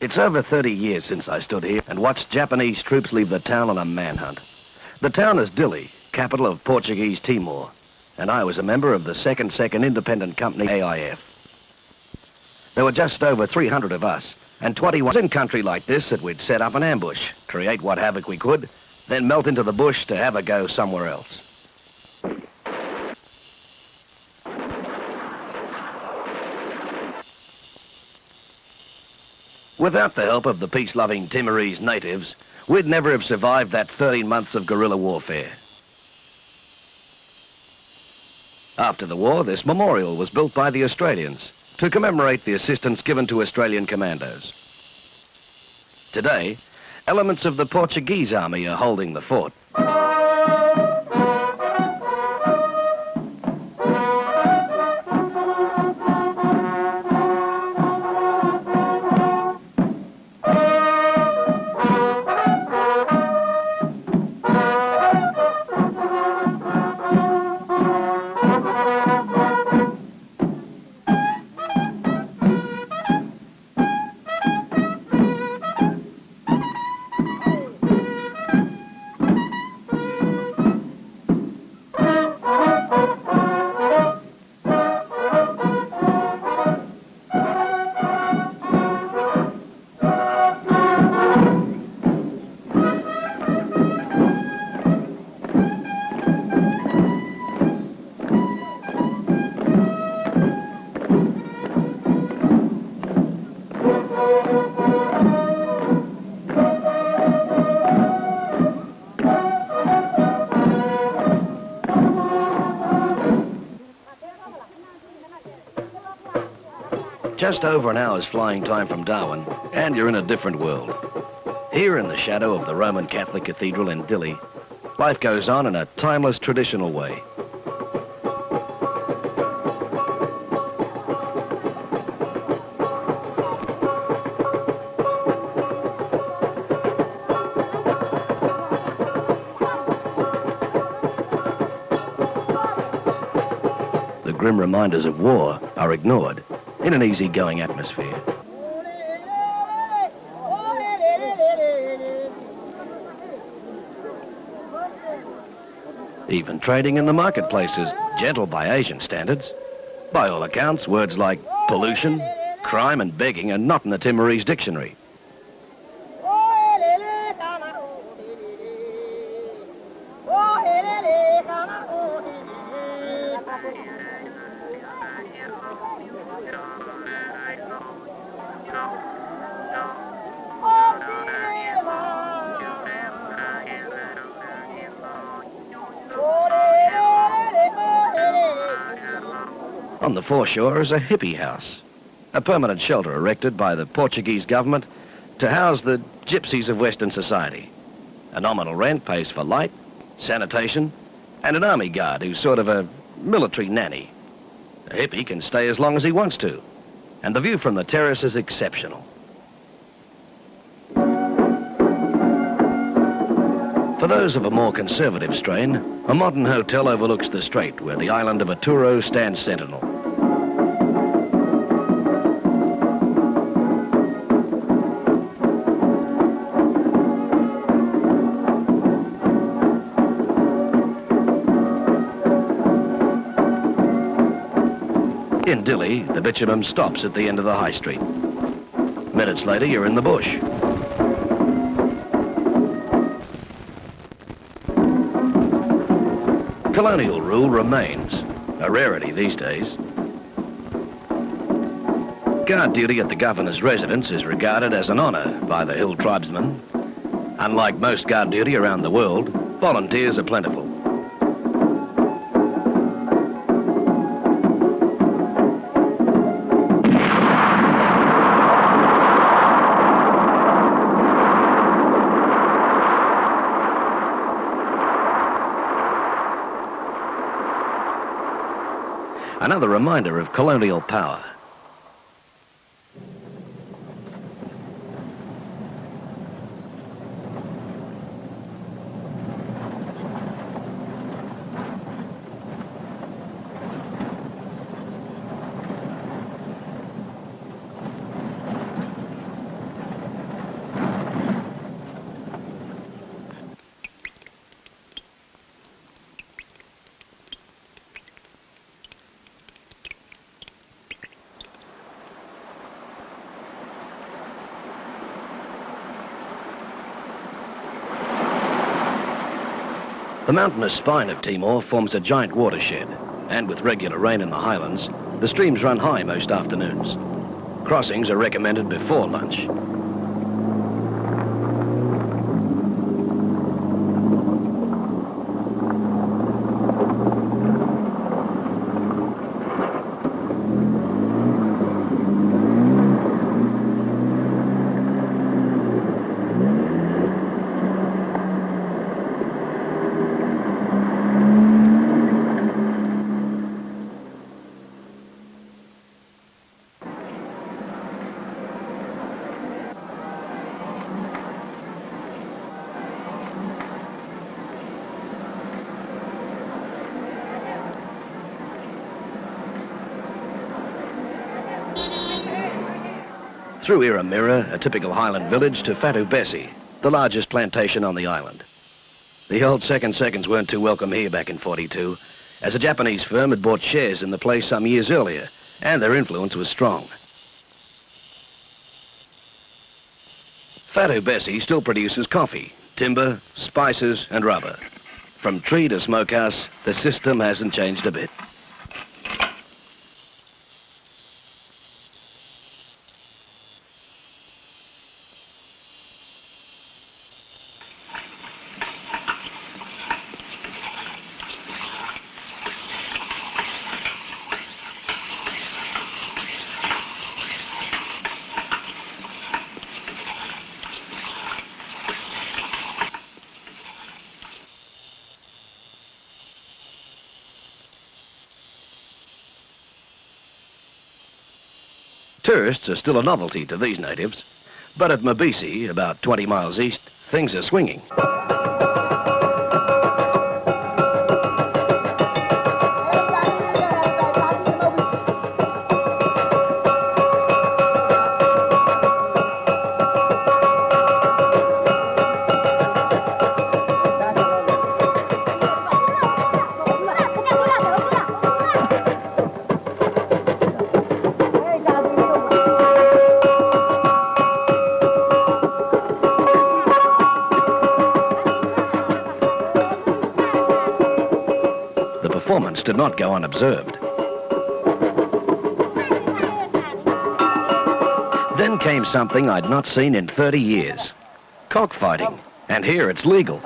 It's over 30 years since I stood here and watched Japanese troops leave the town on a manhunt. The town is Dili, capital of Portuguese Timor, and I was a member of the second independent company, AIF. There were just over 300 of us, and 21 in country like this that we'd set up an ambush, create what havoc we could, then melt into the bush to have a go somewhere else. Without the help of the peace-loving Timorese natives, we'd never have survived that 13 months of guerrilla warfare. After the war, this memorial was built by the Australians to commemorate the assistance given to Australian commandos. Today, elements of the Portuguese army are holding the fort. Just over an hour's flying time from Darwin, and you're in a different world. Here in the shadow of the Roman Catholic Cathedral in Dili, life goes on in a timeless, traditional way. The grim reminders of war are ignored in an easygoing atmosphere. Even trading in the marketplace is gentle by Asian standards. By all accounts, words like pollution, crime and begging are not in the Timorese dictionary. On the foreshore is a hippie house, a permanent shelter erected by the Portuguese government to house the gypsies of Western society. A nominal rent pays for light, sanitation, and an army guard who's sort of a military nanny. A hippie can stay as long as he wants to, and the view from the terrace is exceptional. For those of a more conservative strain, a modern hotel overlooks the strait where the island of Aturo stands sentinel. In Dili, the bitumen stops at the end of the high street. Minutes later, you're in the bush. Colonial rule remains, a rarity these days. Guard duty at the governor's residence is regarded as an honor by the hill tribesmen. Unlike most guard duty around the world, volunteers are plentiful. Another reminder of colonial power. The mountainous spine of Timor forms a giant watershed, and with regular rain in the highlands, the streams run high most afternoons. Crossings are recommended before lunch. Through Iramira, a typical highland village, to Fatu Bessie, the largest plantation on the island. The old second seconds weren't too welcome here back in '42, as a Japanese firm had bought shares in the place some years earlier, and their influence was strong. Fatu Bessie still produces coffee, timber, spices and rubber. From tree to smokehouse, the system hasn't changed a bit. Tourists are still a novelty to these natives, but at Mabisi, about 20 miles east, things are swinging. The performance did not go unobserved. Then came something I'd not seen in 30 years. Cockfighting. And here it's legal.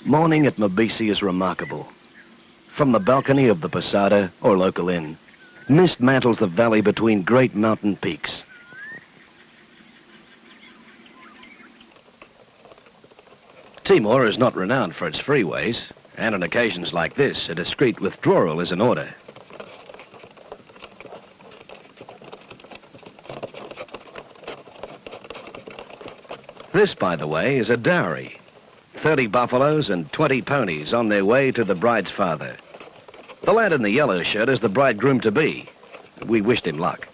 Morning at Mabisi is remarkable. From the balcony of the Posada, or local inn, mist mantles the valley between great mountain peaks. Timor is not renowned for its freeways, and on occasions like this, a discreet withdrawal is in order. This, by the way, is a dowry. 30 buffaloes and 20 ponies on their way to the bride's father. The lad in the yellow shirt is the bridegroom-to-be. We wished him luck.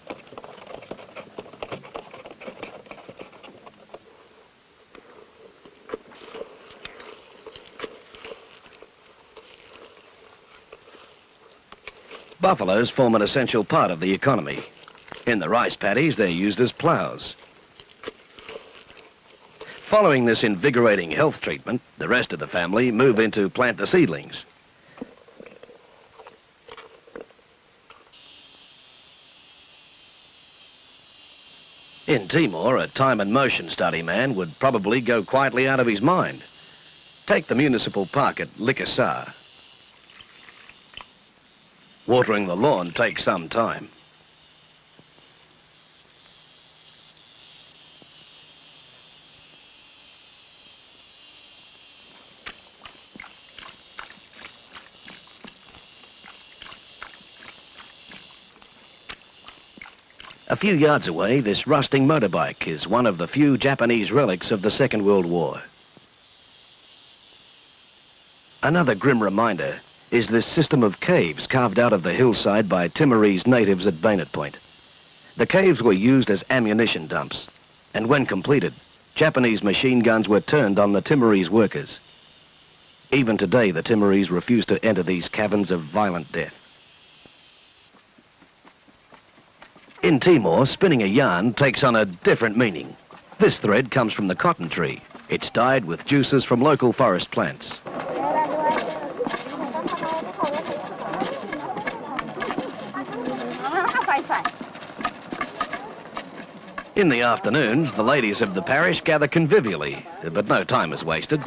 Buffaloes form an essential part of the economy. In the rice paddies, they're used as plows. Following this invigorating health treatment, the rest of the family move in to plant the seedlings. In Timor, a time and motion study man would probably go quietly out of his mind. Take the municipal park at Likasar. Watering the lawn takes some time. A few yards away, this rusting motorbike is one of the few Japanese relics of the Second World War. Another grim reminder is this system of caves carved out of the hillside by Timorese natives at Bayonet Point. The caves were used as ammunition dumps, and when completed, Japanese machine guns were turned on the Timorese workers. Even today, the Timorese refuse to enter these caverns of violent death. In Timor, spinning a yarn takes on a different meaning. This thread comes from the cotton tree. It's dyed with juices from local forest plants. In the afternoons, the ladies of the parish gather convivially, but no time is wasted.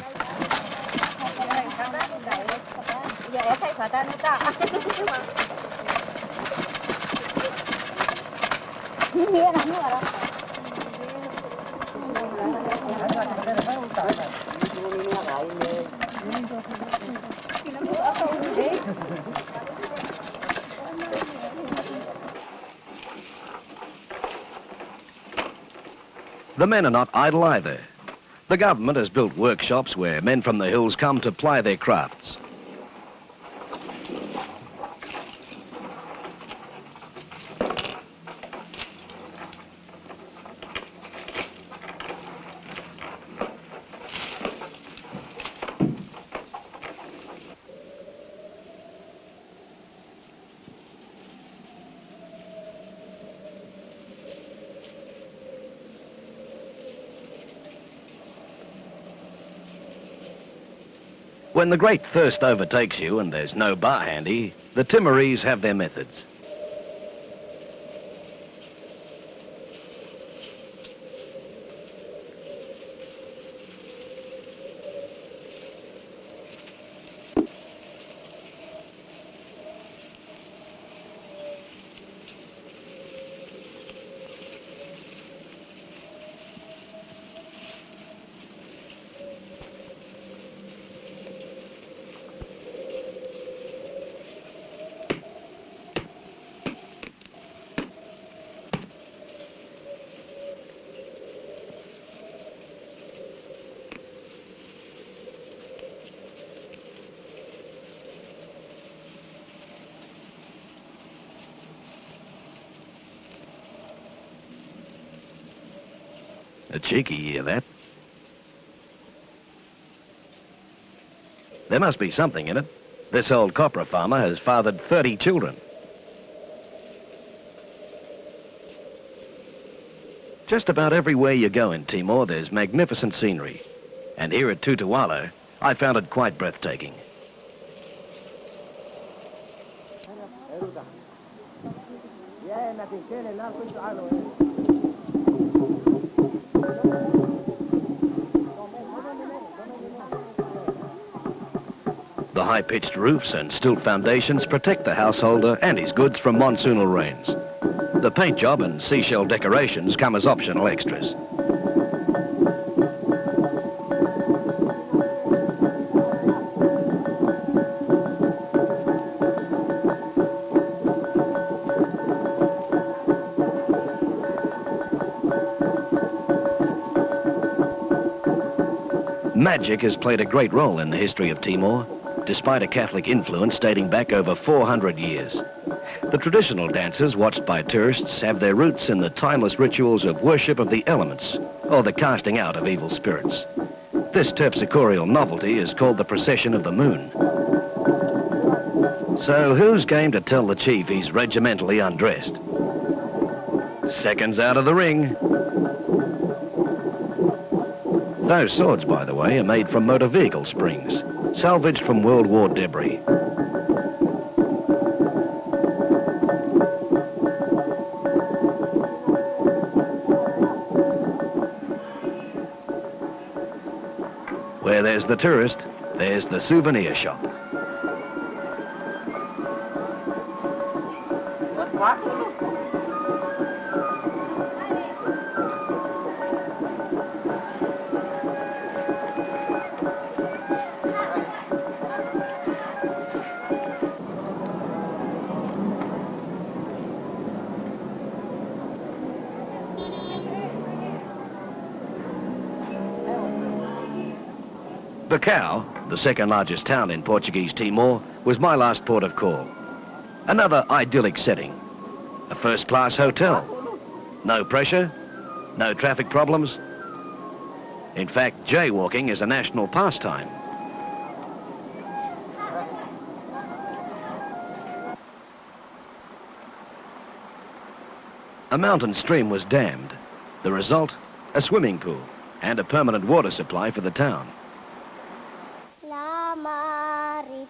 The men are not idle either. The government has built workshops where men from the hills come to ply their crafts. When the great thirst overtakes you and there's no bar handy, the Timorese have their methods. A cheeky year, that. There must be something in it. This old copra farmer has fathered 30 children. Just about everywhere you go in Timor, there's magnificent scenery. And here at Tutawalo, I found it quite breathtaking. The high-pitched roofs and stilt foundations protect the householder and his goods from monsoonal rains. The paint job and seashell decorations come as optional extras. Magic has played a great role in the history of Timor, despite a Catholic influence dating back over 400 years. The traditional dances watched by tourists have their roots in the timeless rituals of worship of the elements, or the casting out of evil spirits. This terpsichoreal novelty is called the Procession of the Moon. So who's game to tell the chief he's regimentally undressed? Seconds out of the ring. Those swords, by the way, are made from motor vehicle springs, salvaged from World War debris. there's the tourist, there's the souvenir shop. Bacau, the second largest town in Portuguese Timor, was my last port of call. Another idyllic setting. A first-class hotel. No pressure, no traffic problems. In fact, jaywalking is a national pastime. A mountain stream was dammed. The result, a swimming pool and a permanent water supply for the town. Mari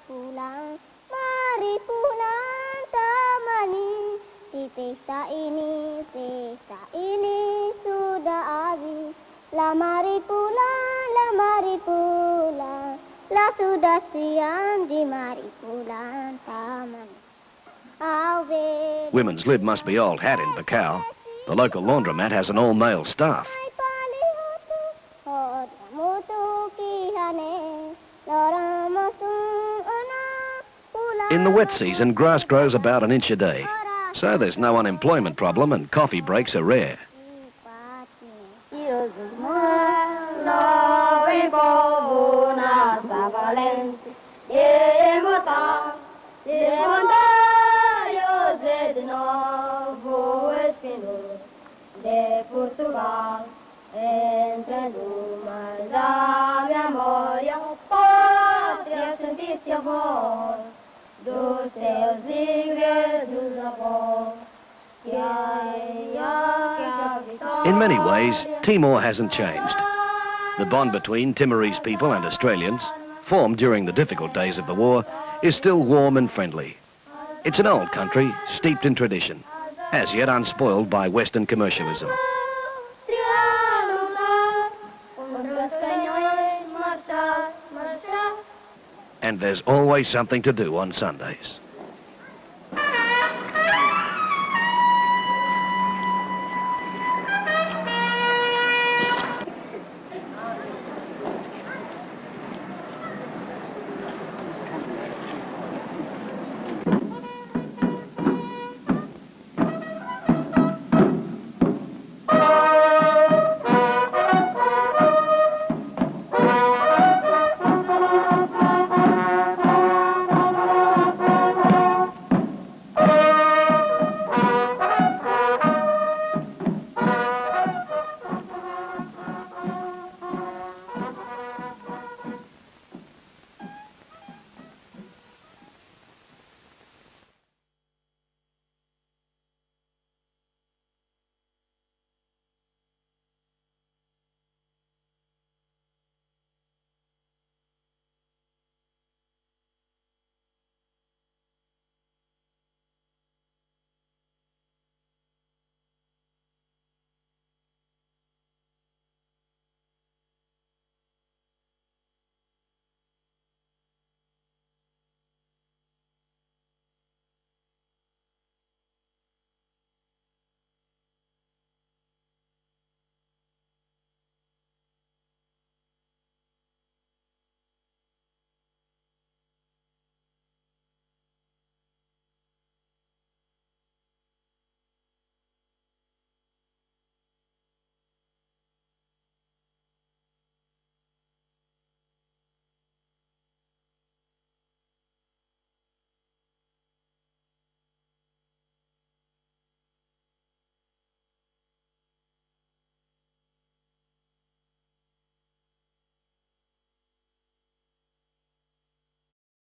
pulang temani, di pesta ini sudah habis. Mari pulang, lah sudah siang, di mari pulang temani. Women's lib must be old hat in Bacau. The local laundromat has an all-male staff. In the wet season, grass grows about an inch a day, so there's no unemployment problem and coffee breaks are rare. In many ways, Timor hasn't changed. The bond between Timorese people and Australians, formed during the difficult days of the war, is still warm and friendly. It's an old country, steeped in tradition, as yet unspoiled by Western commercialism. And there's always something to do on Sundays.